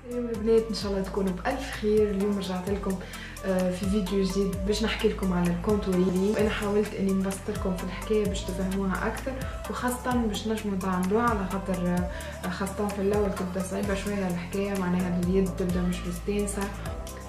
اليوم البنات ان شاء الله تكونوا بألف خير. اليوم رجعت لكم في فيديو جديد باش نحكي لكم على الكونتورينغ. انا حاولت اني نبسط لكم في الحكايه باش تفهموها اكثر، وخاصه باش نجموا تعملوها، على خاطر خاصه في الاول تبدا صعيبه شويه الحكايه، معناها اليد تبدا مش مستانسه،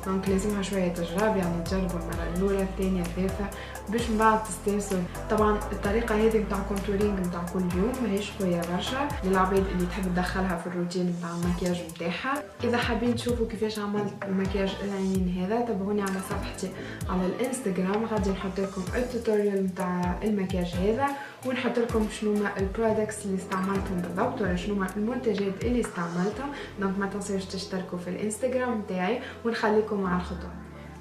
دونك لازمها شويه تجرب، يعني تجربوا المره الاولى الثانيه الثالثه باش من بعد تستانسوا. طبعا الطريقه هذه نتاع الكونتورينغ نتاع كل يوم ماهيش قويه برشا للعباد اللي تحب تدخلها في الروتين نتاع المكياج نتاعها. اذا حابين تشوفوا كيفاش عملت المكياج العينين هذا تابعوني على صفحتي على الانستغرام، غادي نحط لكم التوتوريال نتاع المكياج هذا، ونحط لكم شنو ما البرودكتس اللي استعملتهم بالضبط، ولا شنو ما المنتجات اللي استعملتها. دونك ما تنسوش تشتركوا في الانستغرام نتاعي، ونخليكم مع الخطوه.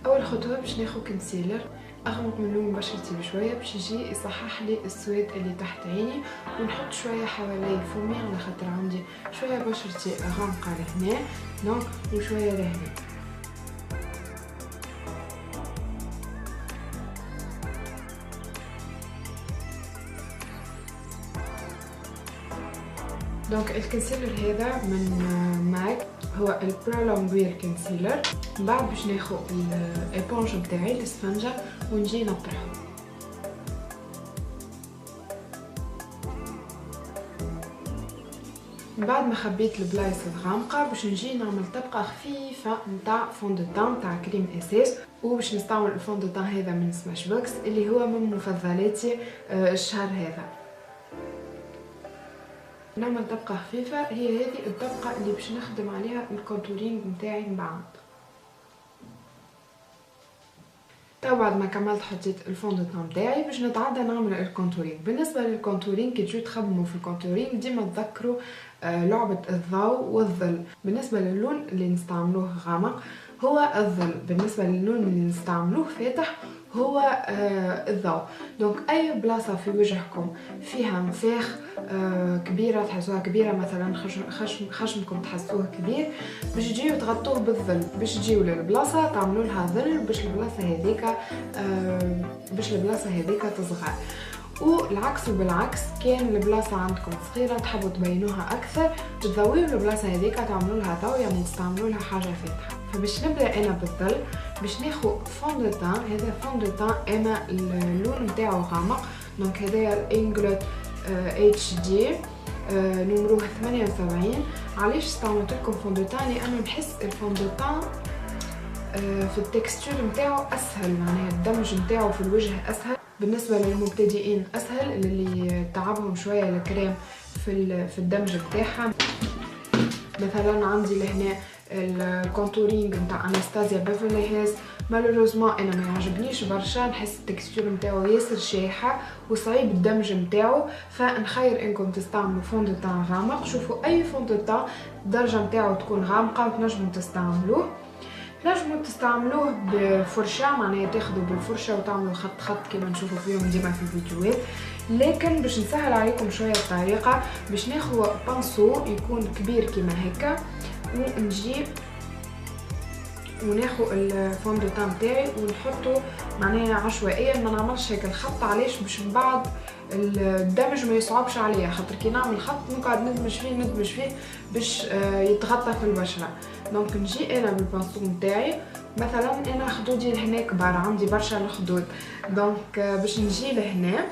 اول خطوه باش ناخذ كونسيلر اغمق من لون بشرتي بشويه باش يجي يصحح لي السواد اللي تحت عيني، ونحط شويه حوالي فمي على خاطر عندي شويه بشرتي غامقه لهنا، دونك وشويه لهنا. دونك الكونسيلر هذا من ماك، هو البرولونغوير كونسيلر. من بعد باش ناخذ الابونج نتاعي الاسفنجه ونجي نطرحه. من بعد ما خبيت البلايص الغامقه باش نجي نعمل طبقه خفيفه نتاع فون دو تان نتاع كريم اساس، وباش نستعمل الفون دو تان هذا من سماش بوكس اللي هو من مفضلاتي الشهر هذا. نعمل طبقه خفيفه، هي هذه الطبقه اللي باش نخدم عليها الكونتورينغ نتاعي من بعد. تو بعد ما كملت حطيت الفون دو تان نتاعي باش نتعدى نعمل الكونتورينغ. بالنسبه للكونتورينغ كي تجوا تخدموا في الكونتورينغ ديما تذكروا لعبه الضوء والظل. بالنسبه للون اللي نستعملوه غامق هو الظل، بالنسبه للون اللي نستعملوه فاتح هو الضوء. دونك اي بلاصه في وجهكم فيها منفاخ كبيره تحسوها كبيره، مثلا خشمكم تحسوه كبير، باش تجيو تغطوه بالظل، باش تجيو للبلاصه تعملوا لها ظل باش البلاصه هذيك تصغر. والعكس وبالعكس، كان البلاصه عندكم صغيره تحبوا تبينوها اكثر تضويو البلاصه هذيك تعملوا لها ضوء، يعني تستعملوا لها حاجه فاتحه. فباش نبدا انا بالظل باش ناخذ فون دو تان. هذا فون دو تان انا اللون نتاعو غامق، دونك هذايا الانجلوت اتش دي نمرو 78. علاش استعملت لكم فون دو تان؟ لانه نحس الفون دو تان في التكستور نتاعو اسهل، معناها الدمج نتاعو في الوجه اسهل، بالنسبه للمبتدئين اسهل، اللي تعبهم شويه الكريم في الدمج نتاعها. مثلا عندي لهنا الكونتورينغ نتاع اناستازيا بيفرلي هيلز، مالوروزمون انا ما يعجبنيش برشا، نحس التكستور نتاعو ياسر شايحه وصعيب الدمج نتاعو، فنخير انكم تستعملوا فون دو تان غامق. شوفوا اي فون دو تان الدرجه نتاعو تكون غامقه وتنجموا تستعملوه. تنجموا تستعملوه بفرشه، معناها تاخذوا بالفرشه وتعملوا خط خط كما نشوفوا فيهم ديما في الفيديوهات، لكن باش نسهل عليكم شويه الطريقه باش ناخذ بانسو يكون كبير كما هكا، ونجي وناخذ الفون دو تان تاعي ونحطه معناها عشوائيا، ما نعملش هيك الخط. علاش؟ باش من بعد الدمج ما يصعبش عليا، خاطر كي نعمل خط نقعد ندمج فيه باش يتغطى في البشره. دونك نجي انا بالبانسو نتاعي، مثلا انا خدودي لهنا كبار، عندي برشا الخدود، دونك باش نجي لهنا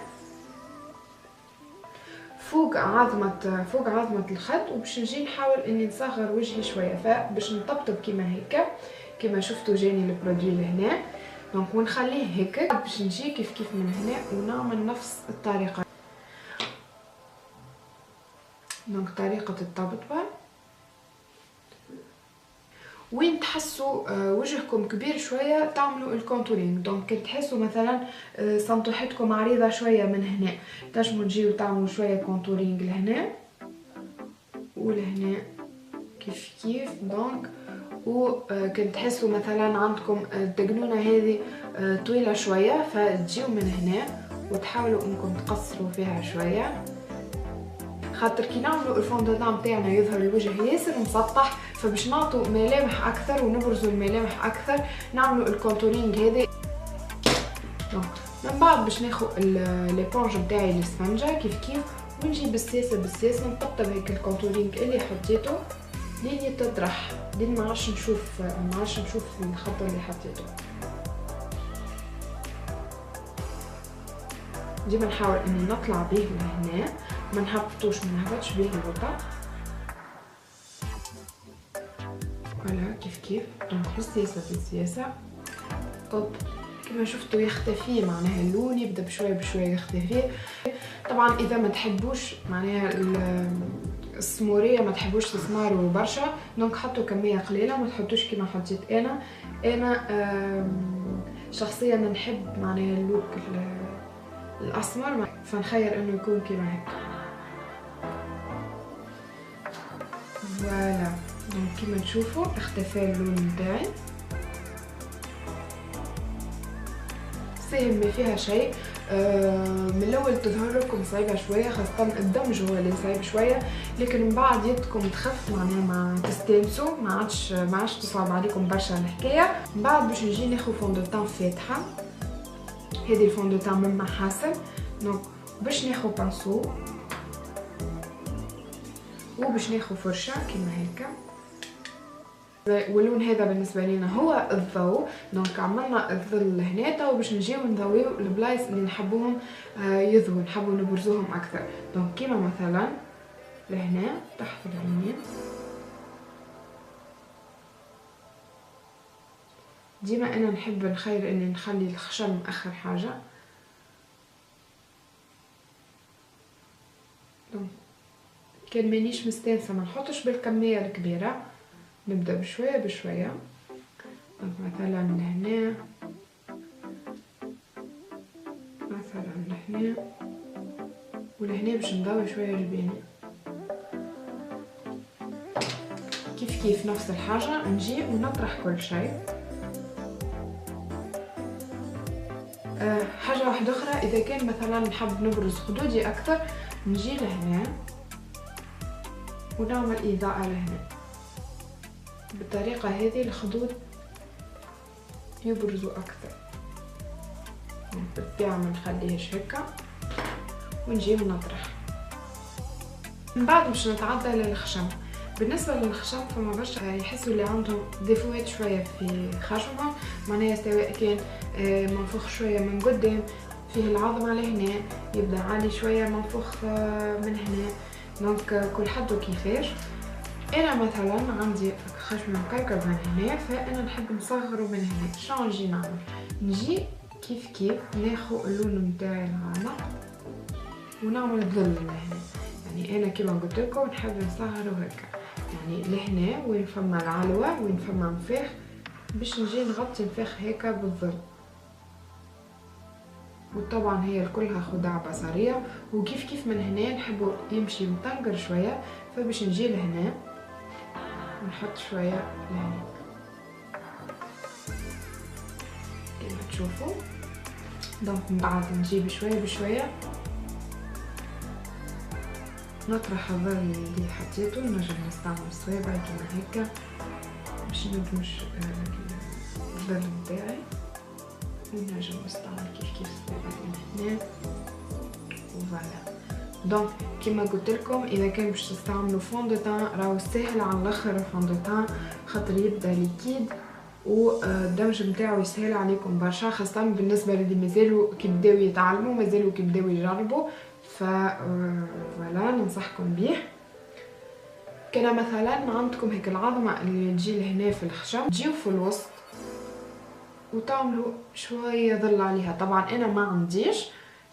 فوق عظمه الخد، وباش نجي نحاول اني نصغر وجهي شويه، فباش نطبطب كيما هكا كما شفتوا جاني البرودوي لهنا، دونك ونخليه هيك. باش نجي كيف من هنا ونعمل نفس الطريقه، دونك طريقه الطبطبه. وين تحسوا وجهكم كبير شويه تعملوا الكونتورينغ، دونك تحسوا مثلا سنطوحتكم عريضه شويه من هنا، تنجموا تجيو تعملوا شويه كونتورينغ لهنا ولهنا كيف دونك. وكنت تحسوا مثلا عندكم الدقنونه هذه طويله شويه، فتجيو من هنا وتحاولوا انكم تقصروا فيها شويه، خاطر كي نعملوا الفون دو تان تاعنا يظهر الوجه ياسر مسطح، فباش نعطوا ملامح اكثر ونبرزوا الملامح اكثر نعملوا الكونتورينغ هذا. من بعد باش ناخذ ليبونج نتاعي الاسفنجه كيف ونجي بالسياسه نطبطب هيك الكونتورينغ اللي حطيته لين يتطرح، لين ما عادش نشوف الخط اللي حطيته. ديما نحاول اني نطلع به لهنا، ما نهبطش به الغطاء. فوالا كيف دونك بالسياسة اوب كما شفتوا يختفي، معناها اللون يبدا بشويه يختفي. طبعا اذا ما تحبوش معناها السموريه، ما تحبوش تسماروا برشا، دونك حطوا كميه قليله، ما تحطوش كيما حطيت انا شخصيا نحب معناها اللوك الاسمر، فنخير انه يكون كيما هيك. فوالا دونك كيما تشوفوا اختفى اللون نتاعي، ساهم ما فيها شيء. من الاول تظهر لكم صعيبه شويه، خاصه الدمج هو اللي صعيب شويه، لكن من بعد يدكم تخف معناها ما تستانسوا، ما عادش تصعب عليكم برشا الحكايه. من بعد باش نجي ناخذ فوندوتان فاتحه، هذه الفوندوتان من محاسن، دونك باش ناخذ بانسو وباش ناخذ فرشه كيما هيك. واللون هذا بالنسبه لنا هو الضوء، دونك عملنا الظل هنا، وباش نجيو نضويو البلايص اللي نحبوهم يضووا، نحبوا نبرزوهم اكثر. دونك كيما مثلا لهنا تحت العينين، ديما انا نحب نخير اني نخلي الخشم اخر حاجه. دونك كان مانيش مستانسه ما نحطش بالكميه الكبيره، نبدا بشويه دونك مثلا لهنا، مثلا لهنا ولهنا باش نضوي شويه جبيني. كيف نفس الحاجه نجي ونطرح كل شيء. حاجه واحده اخرى، اذا كان مثلا نحب نبرز خدودي اكثر، نجي لهنا ونعمل اضاءه لهنا. بالطريقه هذه الخدود يبرزوا اكثر. بالطبيعه ما نخليهش هكا ونجي ونطرح. من بعد باش نتعدى للخشم. بالنسبه للخشم فما برشا يحسوا اللي عندهم ديفوات شويه في خشمهم، معناها سواء كان منفوخ شويه من قدام، فيه العظمه لهنا يبدا عالي شويه، منفوخ من هنا، دونك كل حد وكيفاش. انا مثلا عندي خشم مكركب من هنا، فانا نحب نصغره من هنا. شنو نجي نعمل؟ نجي كيف ناخذ اللون نتاعي الغامق ونعمل ظل لهنا. يعني انا كيما قلت لكم نحب نصغره هكا، يعني لهنا وين فما العلوه وين فما منفاخ، باش نجي نغطي منفاخ هكا بالظل. وطبعا هي كلها خدع بصريه. وكيف من هنا نحبوا يمشي مطنقر شويه، فباش نجي لهنا ونحط شويه لهنا كما تشوفوا. دونك من بعد نجيب شويه نطرح الظل اللي حطيته. نجم نستعمل صوابع كما هكا باش ندمج الظل نتاعي، ونجم نستعمل كيف صوابع من هنا. وفوالا دونك كما قلت لكم، اذا كان باش تستعملوا فوندوتان راهو ساهل على الاخر الفوندوتان، خاطر يبدا ليكيد والدمج نتاعو يسهل عليكم برشا، خاصه بالنسبه للي مازالوا كيبداو يتعلموا، مازالوا كيبداو يجربوا. فوالا ننصحكم بيه. كان مثلا عندكم هيك العظمه اللي تجي لهنا في الخشم، تجيو في الوسط وتعملوا شويه ظل عليها. طبعا انا ما عنديش،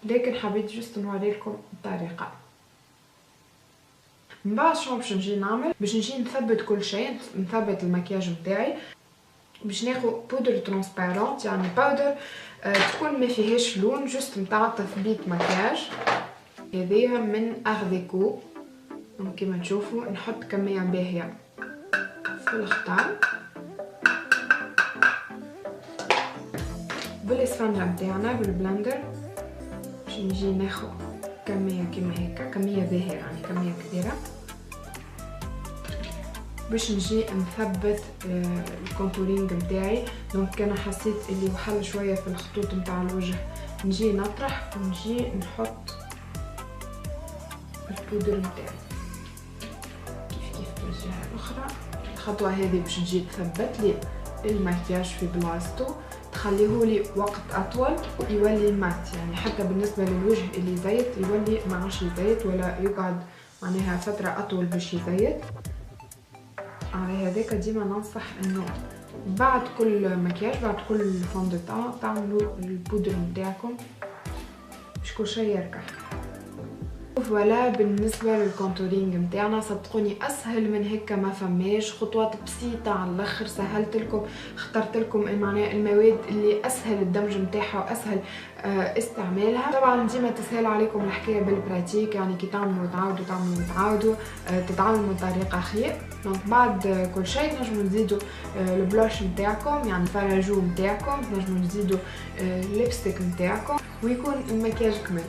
لكن حبيت جست نوري لكم الطريقه. من بعد شنو باش نجي نعمل؟ باش نجي نثبت كل شيء، نثبت المكياج نتاعي. باش ناخذ بودر ترانسبيرونت، يعني باودر تكون ما فيهاش لون، جست نتاع تثبيت مكياج. هذيا من اغديكو، كما تشوفوا نحط كميه باهيه في الختان بالاسفنجه نتاعنا بالبلندر. باش نجي ناخذ كميه كيما هكا، كميه باهيه يعني كميه كبيره، باش نجي نثبت الكونتورينغ نتاعي. دونك انا حسيت اللي وحل شويه في الخطوط نتاع الوجه، نجي نطرح ونجي نحط البودر نتاعي كيف الجهه الاخرى. الخطوه هذه باش تجي تثبت لي المكياج في بلاصتو، تخليه لي وقت اطول ويولي مات، يعني حتى بالنسبه للوجه اللي زيت يولي ما عادش يزيت ولا يقعد معناها فتره اطول باش يزيت. على هذاك ديما ننصح انه بعد كل مكياج بعد كل فون دو تان تعملوا البودر نتاعكم باش كل شيء يركح. فوالا بالنسبه للكونتورينغ نتاعنا صدقوني اسهل من هيك ما فماش، خطوات بسيطه على الاخر، سهلت لكم، اخترت لكم معناها المواد اللي اسهل الدمج نتاعها واسهل استعمالها. طبعا ديما تسهل عليكم الحكايه بالبراتيك، يعني كي تعملوا تعاودوا تتعلموا طريقه خير. دونك بعد كل شيء نجموا نزيدوا البلاش نتاعكم يعني فرجو نتاعكم، نجموا نزيدوا الليبستيك نتاعكم ويكون المكياج كمل.